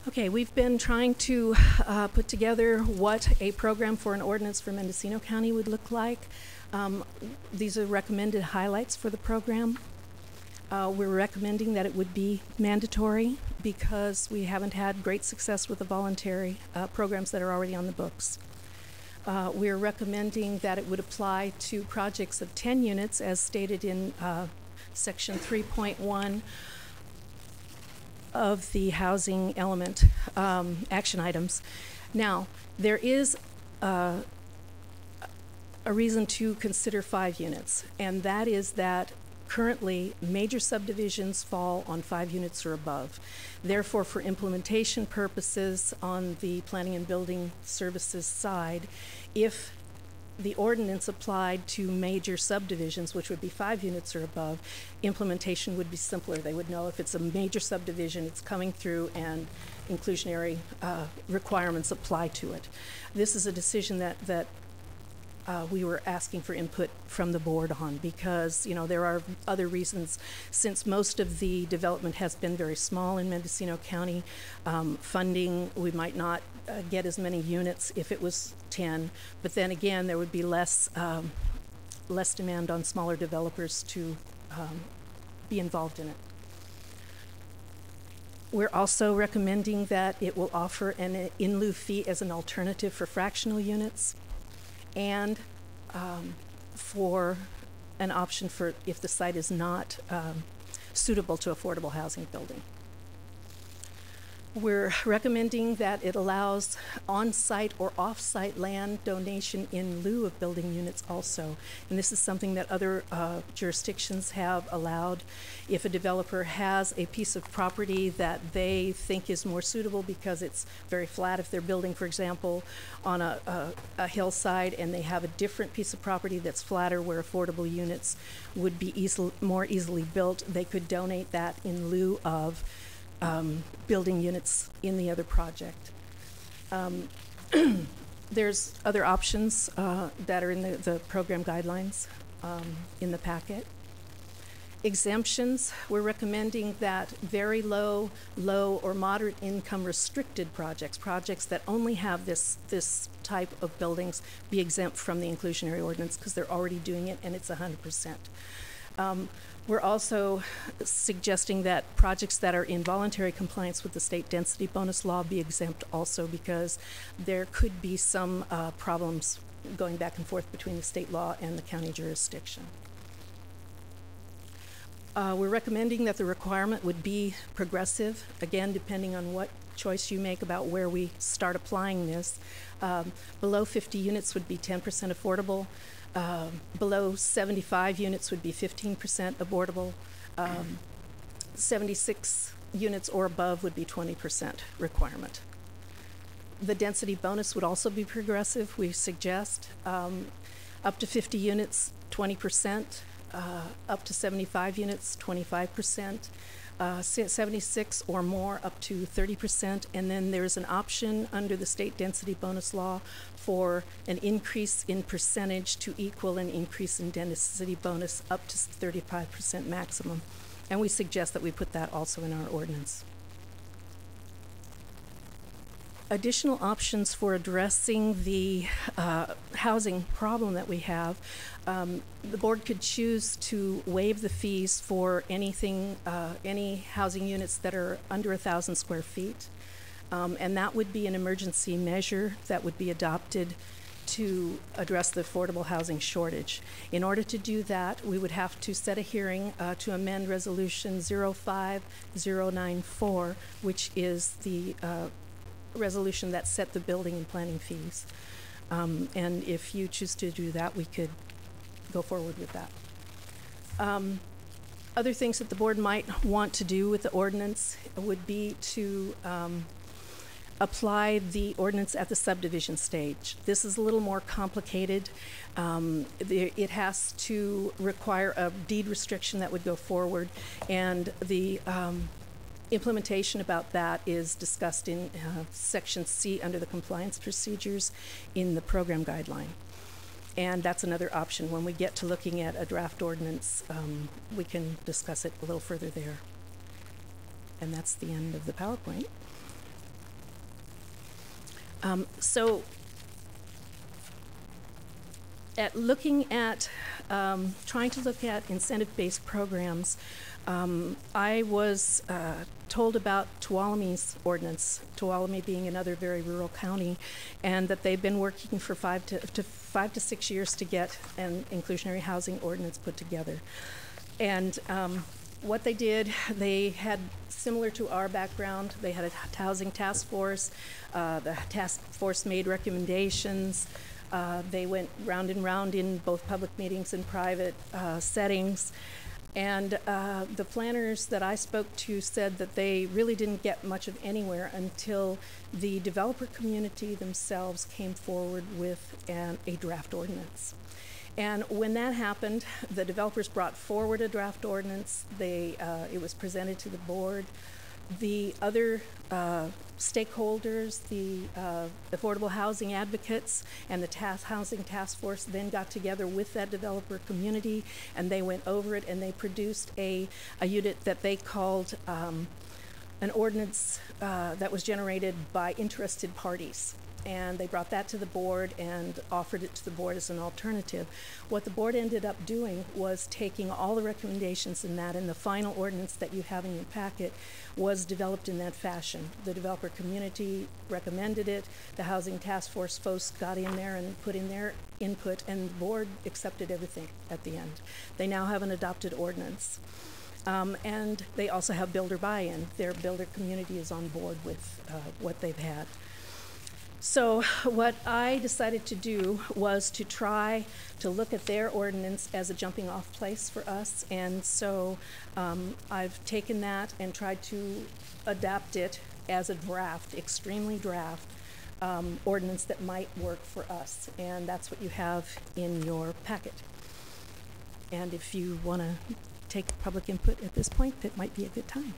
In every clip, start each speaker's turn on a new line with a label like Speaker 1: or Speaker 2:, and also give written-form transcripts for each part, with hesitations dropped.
Speaker 1: Okay, we've been trying to put together what a program for an ordinance for Mendocino County would look like. These are recommended highlights for the program. We're recommending that it would be mandatory because we haven't had great success with the voluntary programs that are already on the books. We're recommending that it would apply to projects of 10 units as stated in section 3.1 of the housing element action items. Now, there is a reason to consider 5 units, and that is that currently major subdivisions fall on 5 units or above. Therefore, for implementation purposes on the planning and building services side, if the ordinance applied to major subdivisions, which would be 5 units or above, implementation would be simpler. They would know if it's a major subdivision, it's coming through and inclusionary requirements apply to it. This is a decision that we were asking for input from the board on because, you know, there are other reasons. Since most of the development has been very small in Mendocino County, funding, we might not get as many units if it was 10, but then again, there would be less demand on smaller developers to be involved in it. We're also recommending that it will offer an in lieu fee as an alternative for fractional units, and for an option for if the site is not suitable to affordable housing building. We're recommending that it allows on-site or off-site land donation in lieu of building units also. And this is something that other jurisdictions have allowed. If a developer has a piece of property that they think is more suitable because it's very flat, if they're building, for example, on a hillside and they have a different piece of property that's flatter where affordable units would be more easily built, they could donate that in lieu of building units in the other project. There's other options that are in the program guidelines in the packet. Exemptions, we're recommending that very low or moderate income restricted projects that only have this type of buildings be exempt from the inclusionary ordinance because they're already doing it and it's 100%. We're also suggesting that projects that are in voluntary compliance with the state density bonus law be exempt also because there could be some problems going back and forth between the state law and the county jurisdiction. We're recommending that the requirement would be progressive, again, depending on what choice you make about where we start applying this. Below 50 units would be 10% affordable. Below 75 units would be 15% affordable. 76 units or above would be 20% requirement. The density bonus would also be progressive. We suggest up to 50 units, 20%, up to 75 units, 25%, 76 or more up to 30%, and then there's an option under the state density bonus law for an increase in percentage to equal an increase in density bonus up to 35% maximum. And we suggest that we put that also in our ordinance. Additional options for addressing the housing problem that we have, the board could choose to waive the fees for anything, any housing units that are under 1,000 square feet. And that would be an emergency measure that would be adopted to address the affordable housing shortage. In order to do that, we would have to set a hearing to amend Resolution 05094, which is the resolution that set the building and planning fees. And if you choose to do that, we could go forward with that. Other things that the board might want to do with the ordinance would be to apply the ordinance at the subdivision stage. This is a little more complicated. It has to require a deed restriction that would go forward, and the implementation about that is discussed in Section C under the compliance procedures in the program guideline. And that's another option. When we get to looking at a draft ordinance, we can discuss it a little further there. And that's the end of the PowerPoint. So trying to look at incentive-based programs, I was told about Tuolumne's ordinance, Tuolumne being another very rural county, and that they've been working for 5 to 6 years to get an inclusionary housing ordinance put together. And what they did, they had, similar to our background, they had a housing task force. The task force made recommendations. They went round and round in both public meetings and private settings. And the planners that I spoke to said that they really didn't get much of anywhere until the developer community themselves came forward with a draft ordinance. And when that happened, the developers brought forward a draft ordinance. It was presented to the board. The other stakeholders, the affordable housing advocates and the housing task force then got together with that developer community, and they went over it and they produced a unit that they called an ordinance that was generated by interested parties. And they brought that to the board and offered it to the board as an alternative. What the board ended up doing was taking all the recommendations in that, and the final ordinance that you have in your packet was developed in that fashion. The developer community recommended it, the housing task force folks got in there and put in their input, and the board accepted everything at the end. They now have an adopted ordinance. And they also have builder buy-in. Their builder community is on board with what they've had. So what I decided to do was to try to look at their ordinance as a jumping off place for us. And so I've taken that and tried to adapt it as a draft, extremely draft ordinance that might work for us. And that's what you have in your packet. And if you want to take public input at this point, it might be a good time.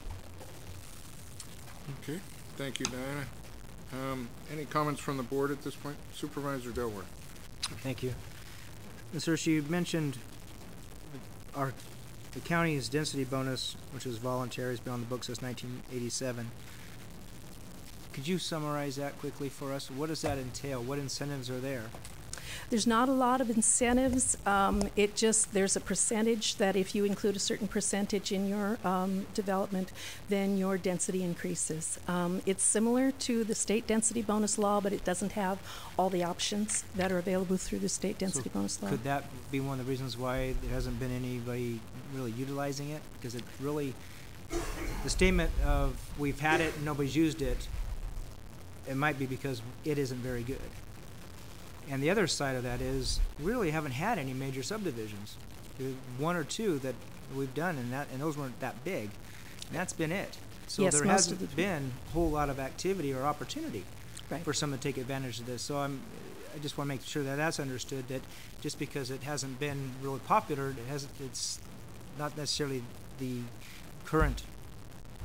Speaker 2: Okay, thank you, Diana. Any comments from the board at this point? Supervisor Delaware.
Speaker 3: Thank you. Ms. Hershey, you mentioned the county's density bonus, which is voluntary, has been on the books since 1987. Could you summarize that quickly for us? What does that entail? What incentives are there?
Speaker 1: There's not a lot of incentives. There's a percentage that if you include a certain percentage in your development, then your density increases. It's similar to the state density bonus law, but it doesn't have all the options that are available through the state density bonus law.
Speaker 3: Could that be one of the reasons why there hasn't been anybody really utilizing it? Because it really, the statement of we've had it and nobody's used it, it might be because it isn't very good. And the other side of that is we really haven't had any major subdivisions. One or two that we've done, and those weren't that big. And that's been it. So
Speaker 1: yes,
Speaker 3: there hasn't been a whole lot of activity or opportunity for someone to take advantage of this. So I just want to make sure that that's understood, that just because it hasn't been really popular, it's not necessarily the current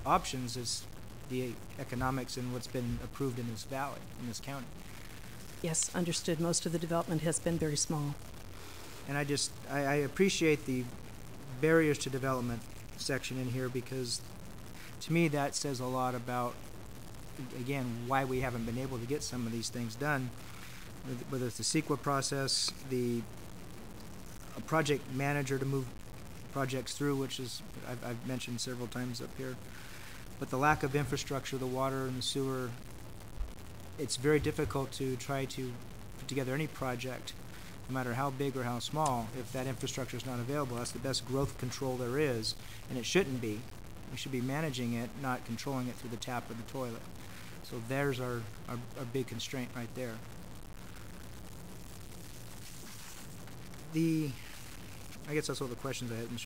Speaker 3: options, it's the economics and what's been approved in this valley, in this county.
Speaker 1: Yes, understood. Most of the development has been very small.
Speaker 3: And I appreciate the barriers to development section in here, because to me that says a lot about, again, why we haven't been able to get some of these things done, whether it's the CEQA process, a project manager to move projects through, which is I've mentioned several times up here, but the lack of infrastructure, the water and the sewer. It's very difficult to try to put together any project, no matter how big or how small, if that infrastructure is not available. That's the best growth control there is, and it shouldn't be. We should be managing it, not controlling it through the tap or the toilet. So there's our big constraint right there. I guess that's all the questions I had, Mr.